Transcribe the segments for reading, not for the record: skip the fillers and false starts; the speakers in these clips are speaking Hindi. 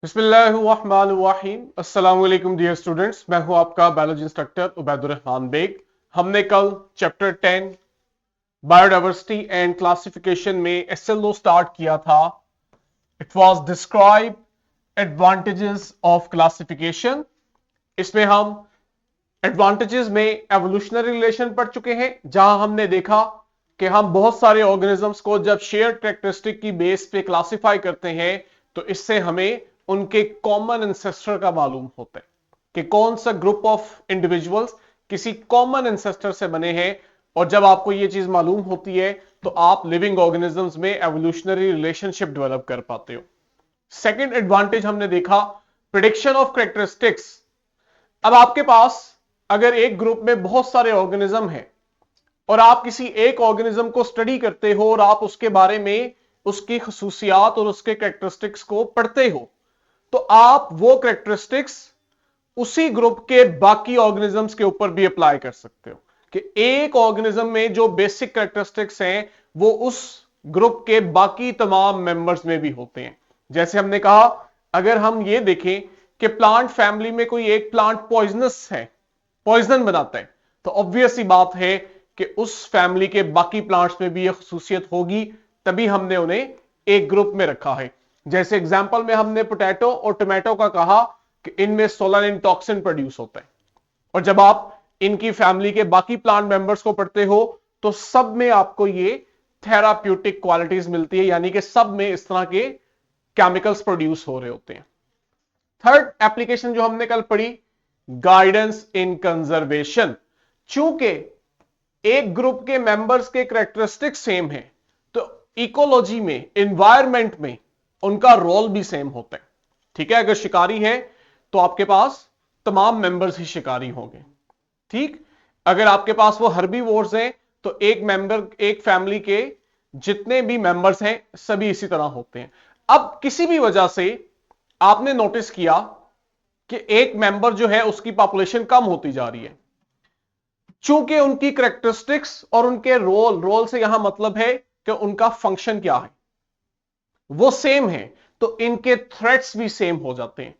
बिस्मिल्लाहिर्रहमानिर्रहीम। अस्सलाम वालेकुम डियर स्टूडेंट्स, मैं हूं आपका बायोलॉजी इंस्ट्रक्टर उबैदुर रहमान बेग। हमने कल चैप्टर 10 बायोडाइवर्सिटी एंड क्लासिफिकेशन में एसएलओ स्टार्ट किया था। It was describe advantages of classification. इसमें हम एडवांटेजेस में एवोल्यूशनरी रिलेशन पढ़ चुके हैं, जहां हमने देखा कि हम बहुत सारे ऑर्गेनिजम्स को जब शेयर कैरेक्टरिस्टिक की बेस पे क्लासिफाई करते हैं तो इससे हमें उनके कॉमन एंसेस्टर का मालूम होता है कि कौन सा ग्रुप ऑफ इंडिविजुअल्स किसी कॉमन एंसेस्टर से बने हैं। और जब आपको यह चीज मालूम होती है तो आप लिविंग ऑर्गेनिजम्स में एवोल्यूशनरी रिलेशनशिप डेवलप कर पाते हो। सेकेंड एडवांटेज हमने देखा प्रिडिक्शन ऑफ कैरेक्टरिस्टिक्स। अब आपके पास अगर एक ग्रुप में बहुत सारे ऑर्गेनिज्म हैं और आप किसी एक ऑर्गेनिज्म को स्टडी करते हो और आप उसके बारे में उसकी खसूसियात और उसके कैरेक्टरिस्टिक्स को पढ़ते हो तो आप वो कैरेक्टरिस्टिक्स उसी ग्रुप के बाकी ऑर्गेनिजम्स के ऊपर भी अप्लाई कर सकते हो कि एक ऑर्गेनिज्म में जो बेसिक कैरेक्टरिस्टिक्स हैं वो उस ग्रुप के बाकी तमाम मेंबर्स में भी होते हैं। जैसे हमने कहा अगर हम ये देखें कि प्लांट फैमिली में कोई एक प्लांट पॉइजनस है, पॉइजन बनाता है, तो ऑब्वियस सी बात है कि उस फैमिली के बाकी प्लांट्स में भी यह खसूसियत होगी, तभी हमने उन्हें एक ग्रुप में रखा है। जैसे एग्जांपल में हमने पोटैटो और टोमेटो का कहा कि इनमें सोलानिन टॉक्सिन प्रोड्यूस होता है, और जब आप इनकी फैमिली के बाकी प्लांट मेंबर्स को पढ़ते हो तो सब में आपको ये थेराप्यूटिक क्वालिटीज मिलती है, यानी कि सब में इस तरह के केमिकल्स प्रोड्यूस हो रहे होते हैं। थर्ड एप्लीकेशन जो हमने कल पढ़ी गाइडेंस इन कंजर्वेशन। चूंकि एक ग्रुप के मेंबर्स के कैरेक्टरिस्टिक्स सेम है तो इकोलॉजी में, एनवायरमेंट में उनका रोल भी सेम होता है। ठीक है, अगर शिकारी है तो आपके पास तमाम मेंबर्स ही शिकारी होंगे। ठीक, अगर आपके पास वो हर्बीवोर्स हैं तो एक मेंबर, एक फैमिली के जितने भी मेंबर्स हैं सभी इसी तरह होते हैं। अब किसी भी वजह से आपने नोटिस किया कि एक मेंबर जो है उसकी पॉपुलेशन कम होती जा रही है, चूंकि उनकी कैरेक्टरिस्टिक्स और उनके रोल से यहां मतलब है कि उनका फंक्शन क्या है वो सेम है, तो इनके थ्रेट्स भी सेम हो जाते हैं।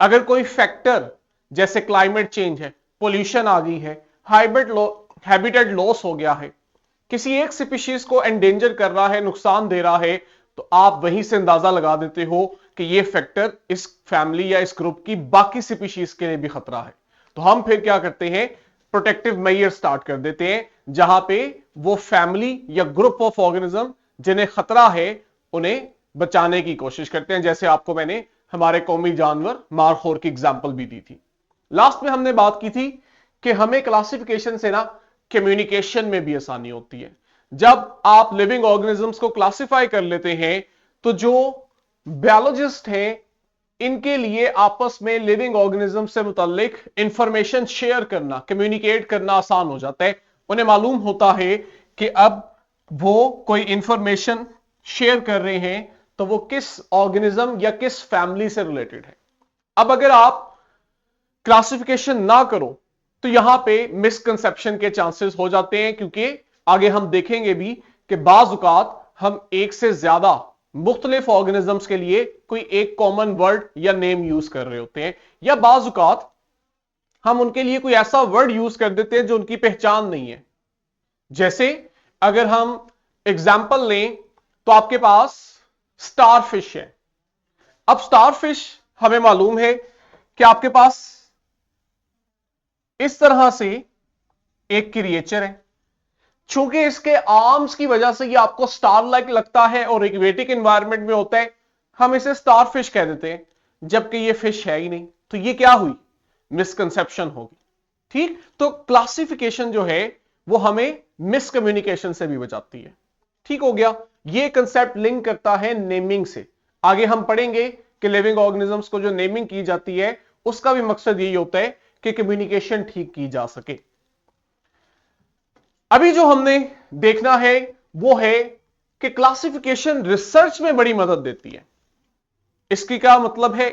अगर कोई फैक्टर जैसे क्लाइमेट चेंज है, पोल्यूशन आ गई है, हैबिटेट लॉस हो गया है, किसी एक स्पीशीज को एंडेंजर कर रहा है, नुकसान दे रहा है, तो आप वहीं से अंदाजा लगा देते हो कि ये फैक्टर इस फैमिली या इस ग्रुप की बाकी स्पीशीज के लिए भी खतरा है। तो हम फिर क्या करते हैं, प्रोटेक्टिव मेजर स्टार्ट कर देते हैं, जहां पे वो फैमिली या ग्रुप ऑफ ऑर्गेनिज्म जिन्हें खतरा है उन्हें बचाने की कोशिश करते हैं। जैसे आपको मैंने हमारे कौमी जानवर मारखोर की एग्जांपल भी दी थी। लास्ट में हमने बात की थी कि हमें क्लासिफिकेशन से ना कम्युनिकेशन में भी आसानी होती है। जब आप लिविंग ऑर्गेनिजम्स को क्लासिफाई कर लेते हैं तो जो बायोलॉजिस्ट हैं इनके लिए आपस में लिविंग ऑर्गेनिज्म से मुतालिक इंफॉर्मेशन शेयर करना, कम्युनिकेट करना आसान हो जाता है। उन्हें मालूम होता है कि अब वो कोई इंफॉर्मेशन शेयर कर रहे हैं तो वो किस ऑर्गेनिज्म या किस फैमिली से रिलेटेड है। अब अगर आप क्लासिफिकेशन ना करो तो यहां पे मिसकंसेप्शन के चांसेस हो जाते हैं, क्योंकि आगे हम देखेंगे भी कि बाज औकात हम एक से ज्यादा मुख्तलिफ ऑर्गेनिजम्स के लिए कोई एक कॉमन वर्ड या नेम यूज कर रहे होते हैं, या बाज औकात हम उनके लिए कोई ऐसा वर्ड यूज कर देते हैं जो उनकी पहचान नहीं है। जैसे अगर हम एग्जाम्पल लें तो आपके पास स्टारफिश है। अब स्टारफिश हमें मालूम है कि आपके पास इस तरह से एक क्रिएचर है, चूंकि इसके आर्म्स की वजह से ये आपको स्टार लाइक लगता है और एक्वेटिक एनवायरनमेंट में होता है, हम इसे स्टारफिश कह देते हैं, जबकि ये फिश है ही नहीं। तो ये क्या हुई, मिसकंसेप्शन होगी। ठीक, तो क्लासिफिकेशन जो है वो हमें मिसकम्युनिकेशन से भी बचाती है। ठीक हो गया, ये कंसेप्ट लिंक करता है नेमिंग से। आगे हम पढ़ेंगे कि लिविंग ऑर्गेनिजम्स को जो नेमिंग की जाती है उसका भी मकसद यही होता है कि कम्युनिकेशन ठीक की जा सके। अभी जो हमने देखना है वो है कि क्लासिफिकेशन रिसर्च में बड़ी मदद देती है। इसकी क्या मतलब है,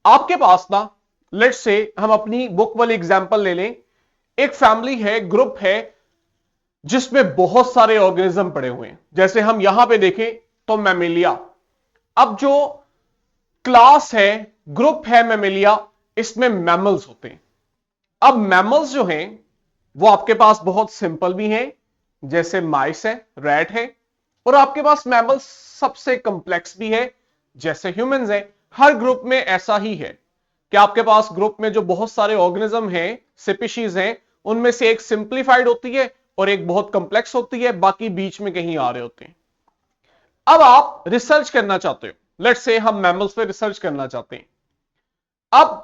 आपके पास ना लेट्स से हम अपनी बुक वाली एग्जांपल ले लें, एक फैमिली है, ग्रुप है जिसमें बहुत सारे ऑर्गेनिज्म पड़े हुए हैं। जैसे हम यहां पे देखें तो मैमेलिया। अब जो क्लास है, ग्रुप है मैमेलिया, इसमें मैमल्स होते हैं। अब मैमल्स जो हैं वो आपके पास बहुत सिंपल भी हैं, जैसे माइस है, रैट है, और आपके पास मैमल्स सबसे कॉम्प्लेक्स भी है, जैसे ह्यूमंस हैं। हर ग्रुप में ऐसा ही है कि आपके पास ग्रुप में जो बहुत सारे ऑर्गेनिज्म हैं, स्पीशीज हैं, उनमें से एक सिंप्लीफाइड होती है और एक बहुत कॉम्प्लेक्स होती है, बाकी बीच में कहीं आ रहे होते हैं। अब आप रिसर्च करना चाहते हो, लेट्स से हम मैमल्स पे रिसर्च करना चाहते हैं। अब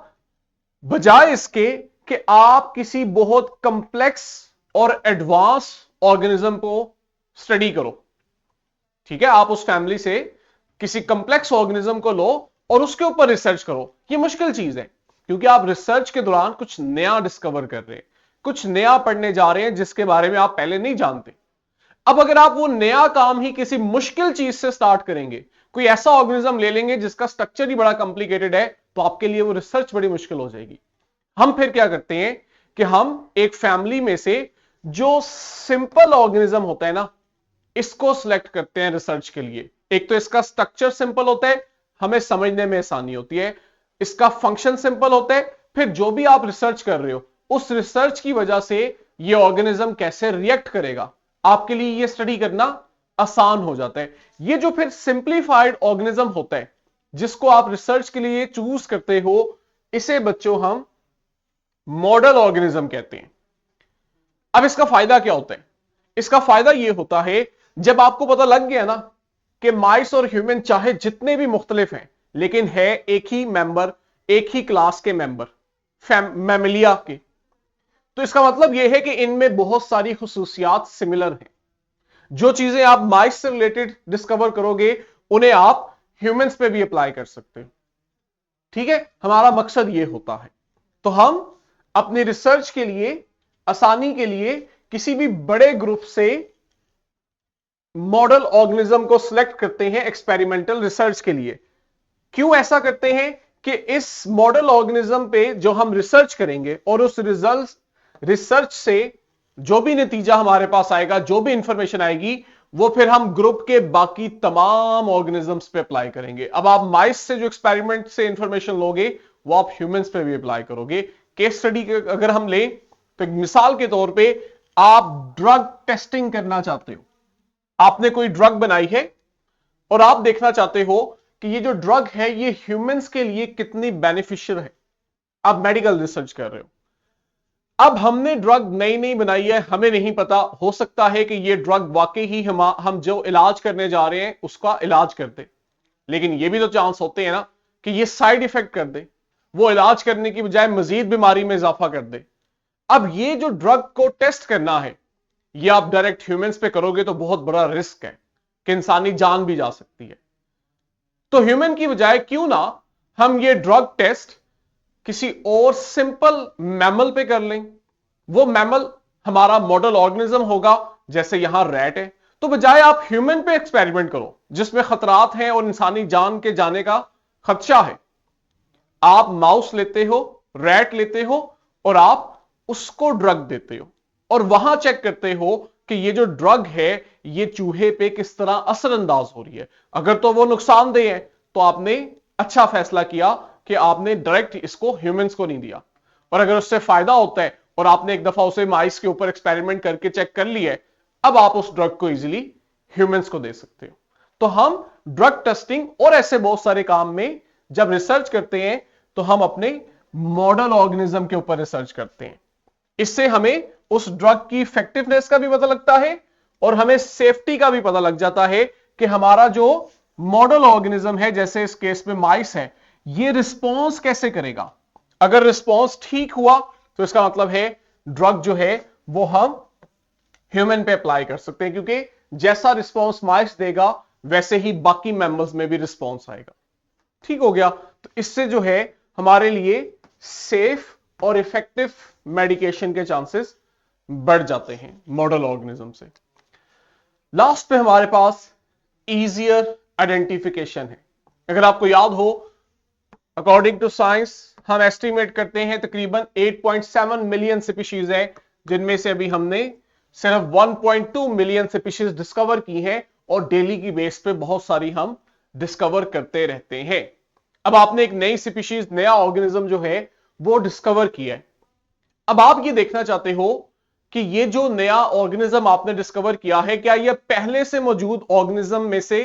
बजाय इसके कि आप किसी बहुत कॉम्प्लेक्स और एडवांस ऑर्गेनिज्म को स्टडी करो, ठीक है, आप उस फैमिली से किसी कॉम्प्लेक्स ऑर्गेनिज्म को लो और उसके ऊपर रिसर्च करो, यह मुश्किल चीज है, क्योंकि आप रिसर्च के दौरान कुछ नया डिस्कवर कर रहे हैं, कुछ नया पढ़ने जा रहे हैं जिसके बारे में आप पहले नहीं जानते। अब अगर आप वो नया काम ही किसी मुश्किल चीज से स्टार्ट करेंगे, कोई ऐसा ऑर्गेनिज्म ले लेंगे जिसका स्ट्रक्चर ही बड़ा कॉम्प्लिकेटेड है, तो आपके लिए वो रिसर्च बड़ी मुश्किल हो जाएगी। हम फिर क्या करते हैं कि हम एक फैमिली में से जो सिंपल ऑर्गेनिज्म होता है ना, इसको सिलेक्ट करते हैं रिसर्च के लिए। एक तो इसका स्ट्रक्चर सिंपल होता है, हमें समझने में आसानी होती है, इसका फंक्शन सिंपल होता है, फिर जो भी आप रिसर्च कर रहे हो उस रिसर्च की वजह से ये ऑर्गेनिज्म कैसे रिएक्ट करेगा, आपके लिए ये स्टडी करना आसान हो जाता है। ये जो फिर सिंप्लीफाइड ऑर्गेनिज्म होता है जिसको आप रिसर्च के लिए चूज करते हो, इसे बच्चों हम मॉडल ऑर्गेनिज्म कहते हैं। अब इसका फायदा क्या होता है? इसका फायदा यह होता है, जब आपको पता लग गया ना कि माइस और ह्यूमन चाहे जितने भी मुख्तलिफ हैं, लेकिन है एक ही मेंबर, एक ही क्लास के मेंबर मैमेलिया के, तो इसका मतलब यह है कि इनमें बहुत सारी खुसूसियात सिमिलर हैं। जो चीजें आप माइस से रिलेटेड डिस्कवर करोगे उन्हें आप ह्यूमंस पे भी अप्लाई कर सकते हो, ठीक है, हमारा मकसद यह होता है। तो हम अपनी रिसर्च के लिए, आसानी के लिए, किसी भी बड़े ग्रुप से मॉडल ऑर्गेनिज्म को सिलेक्ट करते हैं एक्सपेरिमेंटल रिसर्च के लिए। क्यों ऐसा करते हैं कि इस मॉडल ऑर्गेनिज्म पे जो हम रिसर्च करेंगे और उस रिसर्च से जो भी नतीजा हमारे पास आएगा, जो भी इंफॉर्मेशन आएगी, वो फिर हम ग्रुप के बाकी तमाम ऑर्गेनिजम्स पे अप्लाई करेंगे। अब आप माइस से जो एक्सपेरिमेंट से इंफॉर्मेशन लोगे वो आप ह्यूमंस पे भी अप्लाई करोगे। केस स्टडी अगर हम लें तो मिसाल के तौर पे आप ड्रग टेस्टिंग करना चाहते हो, आपने कोई ड्रग बनाई है और आप देखना चाहते हो कि ये जो ड्रग है ये ह्यूमंस के लिए कितनी बेनिफिशियल है। आप मेडिकल रिसर्च कर रहे हो, अब हमने ड्रग नई नई बनाई है, हमें नहीं पता, हो सकता है कि ये ड्रग वाकई ही हम जो इलाज करने जा रहे हैं उसका इलाज कर दे, लेकिन ये भी तो चांस होते हैं ना कि ये साइड इफेक्ट कर दे, वो इलाज करने की बजाय मजीद बीमारी में इजाफा कर दे। अब ये जो ड्रग को टेस्ट करना है ये आप डायरेक्ट ह्यूमंस पे करोगे तो बहुत बड़ा रिस्क है कि इंसानी जान भी जा सकती है। तो ह्यूमन की बजाय क्यों ना हम ये ड्रग टेस्ट किसी और सिंपल मैमल पे कर लें। वो मैमल हमारा मॉडल ऑर्गेनिज्म होगा, जैसे यहां रैट है, तो बजाय आप ह्यूमन पे एक्सपेरिमेंट करो जिसमें खतरात हैं और इंसानी जान के जाने का खदशा है, आप माउस लेते हो, रैट लेते हो और आप उसको ड्रग देते हो और वहां चेक करते हो कि ये जो ड्रग है ये चूहे पे किस तरह असरअंदाज हो रही है। अगर तो वो नुकसानदेह है तो आपने अच्छा फैसला किया कि आपने डायरेक्ट इसको ह्यूमंस को नहीं दिया, और अगर उससे फायदा होता है और आपने एक दफा उसे माइस के ऊपर एक्सपेरिमेंट करके चेक कर लिया है, अब आप उस ड्रग को इजीली ह्यूमंस को दे सकते हो। तो हम ड्रग टेस्टिंग और ऐसे बहुत सारे काम में जब रिसर्च करते हैं तो हम अपने मॉडल ऑर्गेनिज्म के ऊपर रिसर्च करते हैं। इससे हमें उस ड्रग की इफेक्टिवनेस का भी पता लगता है और हमें सेफ्टी का भी पता लग जाता है कि हमारा जो मॉडल ऑर्गेनिज्म है, जैसे इस केस में माइस है, ये रिस्पॉन्स कैसे करेगा। अगर रिस्पॉन्स ठीक हुआ तो इसका मतलब है ड्रग जो है वो हम ह्यूमन पे अप्लाई कर सकते हैं, क्योंकि जैसा रिस्पॉन्स माइस देगा वैसे ही बाकी मेंबर्स में भी रिस्पॉन्स आएगा। ठीक हो गया। तो इससे जो है हमारे लिए सेफ और इफेक्टिव मेडिकेशन के चांसेस बढ़ जाते हैं मॉडल ऑर्गेनिज्म से। लास्ट पे हमारे पास इजियर आइडेंटिफिकेशन है। अगर आपको याद हो, अकॉर्डिंग टू साइंस हम एस्टिमेट करते हैं तकरीबन 8.7 मिलियन स्पीशीज है, जिनमें से अभी हमने सिर्फ 1.2 मिलियन स्पीशीज डिस्कवर की हैं और डेली की बेस पे बहुत सारी हम डिस्कवर करते रहते हैं। अब आपने एक नई स्पीशीज, नया ऑर्गेनिज्म जो है वो डिस्कवर किया है। अब आप ये देखना चाहते हो कि ये जो नया ऑर्गेनिज्म आपने डिस्कवर किया है, क्या ये पहले से मौजूद ऑर्गेनिज्म में से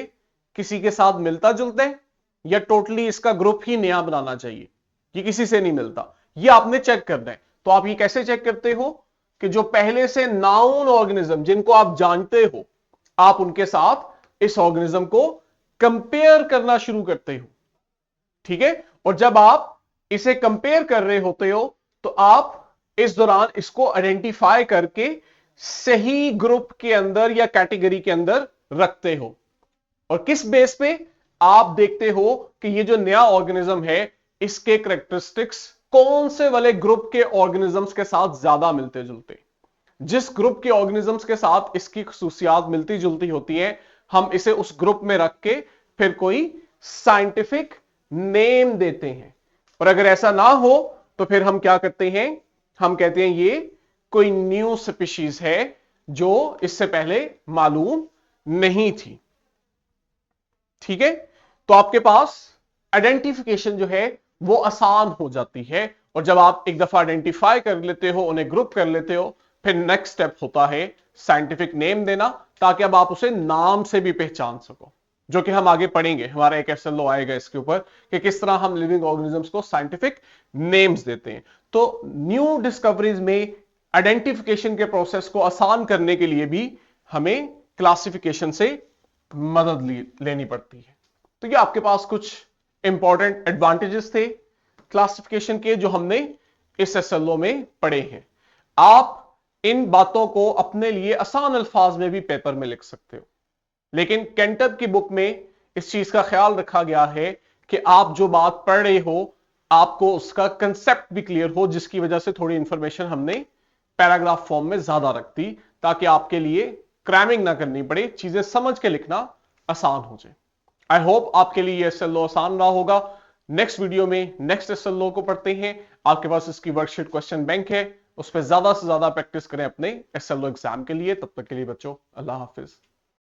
किसी के साथ मिलता जुलता है, या टोटली इसका ग्रुप ही नया बनाना चाहिए, ये किसी से नहीं मिलता, ये आपने चेक करना है। तो आप ये कैसे चेक करते हो कि जो पहले से नाउन ऑर्गेनिज्म जिनको आप जानते हो, आप उनके साथ इस ऑर्गेनिज्म को कंपेयर करना शुरू करते हो। ठीक है, और जब आप इसे कंपेयर कर रहे होते हो तो आप इस दौरान इसको आइडेंटिफाई करके सही ग्रुप के अंदर या कैटेगरी के अंदर रखते हो। और किस बेस पे आप देखते हो कि ये जो नया ऑर्गेनिज्म है इसके करेक्टरिस्टिक्स कौन से वाले ग्रुप के ऑर्गेनिजम्स के साथ ज्यादा मिलते जुलते। जिस ग्रुप के ऑर्गेनिजम्स के साथ इसकी खसूसियात मिलती जुलती होती हैं, हम इसे उस ग्रुप में रख के फिर कोई साइंटिफिक नेम देते हैं। और अगर ऐसा ना हो तो फिर हम क्या करते हैं, हम कहते हैं ये कोई न्यू स्पीशीज है जो इससे पहले मालूम नहीं थी। ठीक है, तो आपके पास आइडेंटिफिकेशन जो है वो आसान हो जाती है। और जब आप एक दफा आइडेंटिफाई कर लेते हो, उन्हें ग्रुप कर लेते हो, फिर नेक्स्ट स्टेप होता है साइंटिफिक नेम देना, ताकि अब आप उसे नाम से भी पहचान सको, जो कि हम आगे पढ़ेंगे। हमारा एक SLO आएगा इसके ऊपर कि किस तरह हम लिविंग ऑर्गेनिजम्स को साइंटिफिक नेम्स देते हैं। तो न्यू डिस्कवरीज में आइडेंटिफिकेशन के प्रोसेस को आसान करने के लिए भी हमें क्लासिफिकेशन से मदद लेनी पड़ती है। तो ये आपके पास कुछ इंपॉर्टेंट एडवांटेजेस थे क्लासिफिकेशन के जो हमने इस SLO में पढ़े हैं। आप इन बातों को अपने लिए आसान अल्फाज में भी पेपर में लिख सकते हो, लेकिन कैंटब की बुक में इस चीज का ख्याल रखा गया है कि आप जो बात पढ़ रहे हो आपको उसका कंसेप्ट भी क्लियर हो, जिसकी वजह से थोड़ी इंफॉर्मेशन हमने पैराग्राफ फॉर्म में ज्यादा रख दी, ताकि आपके लिए क्रैमिंग ना करनी पड़े, चीजें समझ के लिखना आसान हो जाए। आई होप आपके लिए यह SLO आसान रहा होगा। नेक्स्ट वीडियो में नेक्स्ट SLO को पढ़ते हैं। आपके पास इसकी वर्कशीट क्वेश्चन बैंक है, उस पर ज्यादा से ज्यादा प्रैक्टिस करें अपने SLO एग्जाम के लिए। तब तक के लिए बच्चों, अल्लाह हाफिज।